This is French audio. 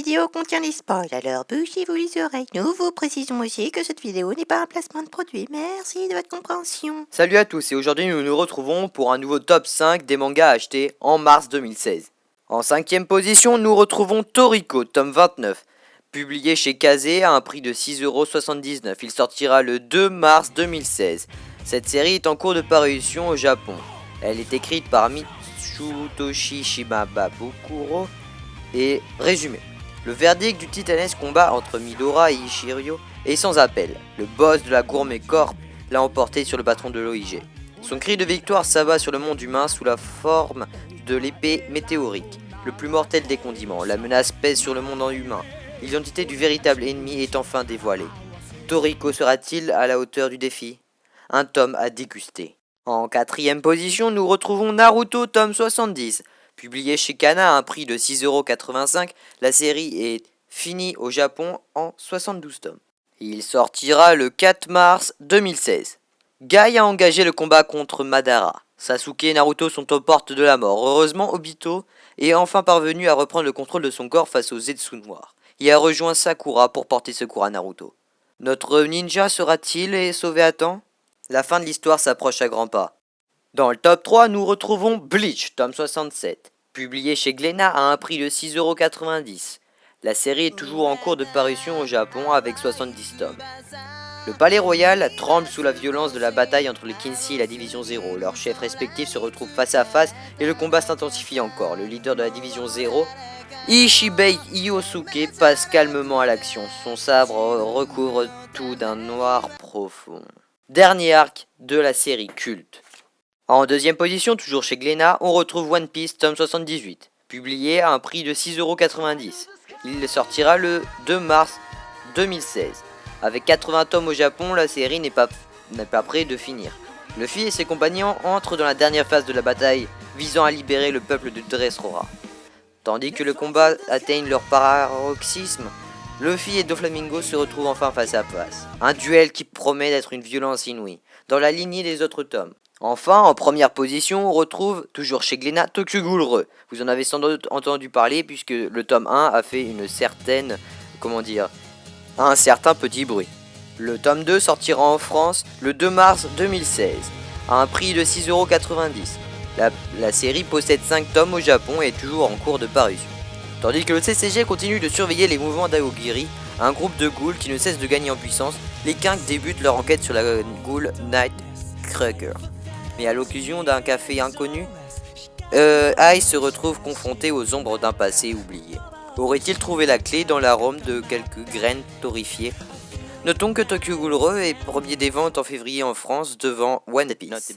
vidéo contient des spoils, alors bouchez-vous les oreilles. Nous vous précisons aussi que cette vidéo n'est pas un placement de produit. Merci de votre compréhension. Salut à tous et aujourd'hui nous nous retrouvons pour un nouveau top 5 des mangas achetés en mars 2016. En 5ème position, nous retrouvons Toriko, tome 29, publié chez Kazé à un prix de 6,79€. Il sortira le 2 mars 2016. Cette série est en cours de parution au Japon. Elle est écrite par Mitsutoshi Shimabukuro et résumé. Le verdict du titanesque combat entre Midora et Ishiryo est sans appel. Le boss de la Gourmet Corp l'a emporté sur le patron de l'OIG. Son cri de victoire s'abat sur le monde humain sous la forme de l'épée météorique, le plus mortel des condiments. La menace pèse sur le monde humain. L'identité du véritable ennemi est enfin dévoilée. Toriko sera-t-il à la hauteur du défi? Un tome à déguster. En 4ème position, nous retrouvons Naruto tome 70. Publié chez Kana à un prix de 6,85€, la série est finie au Japon en 72 tomes. Il sortira le 4 mars 2016. Guy a engagé le combat contre Madara. Sasuke et Naruto sont aux portes de la mort. Heureusement, Obito est enfin parvenu à reprendre le contrôle de son corps face aux Zetsu noirs. Il a rejoint Sakura pour porter secours à Naruto. Notre ninja sera-t-il sauvé à temps? La fin de l'histoire s'approche à grands pas. Dans le top 3, nous retrouvons Bleach, tome 67, publié chez Glénat à un prix de 6,90€. La série est toujours en cours de parution au Japon avec 70 tomes. Le palais royal tremble sous la violence de la bataille entre les Kinsey et la Division 0. Leurs chefs respectifs se retrouvent face à face et le combat s'intensifie encore. Le leader de la Division 0, Ishibei Iosuke, passe calmement à l'action. Son sabre recouvre tout d'un noir profond. Dernier arc de la série culte. En 2ème position, toujours chez Glénat, on retrouve One Piece tome 78, publié à un prix de 6,90€. Il sortira le 2 mars 2016. Avec 80 tomes au Japon, la série n'est pas près de finir. Luffy et ses compagnons entrent dans la dernière phase de la bataille, visant à libérer le peuple de Dressrosa. Tandis que le combat atteigne leur paroxysme, Luffy et Doflamingo se retrouvent enfin face à face. Un duel qui promet d'être une violence inouïe, dans la lignée des autres tomes. Enfin, en première position, on retrouve, toujours chez Glénat, Tokyo Ghoul Re. Vous en avez sans doute entendu parler puisque le tome 1 a fait un certain petit bruit. Le tome 2 sortira en France le 2 mars 2016, à un prix de 6,90€. La série possède 5 tomes au Japon et est toujours en cours de parution. Tandis que le CCG continue de surveiller les mouvements d'Aogiri, un groupe de ghouls qui ne cesse de gagner en puissance, les Kinks débutent leur enquête sur la ghoul Nightcrawler. Mais à l'occasion d'un café inconnu, Ice se retrouve confronté aux ombres d'un passé oublié. Aurait-il trouvé la clé dans l'arôme de quelques graines torréfiées? Notons que Tokyo Ghoul Re est premier des ventes en février en France devant One Piece.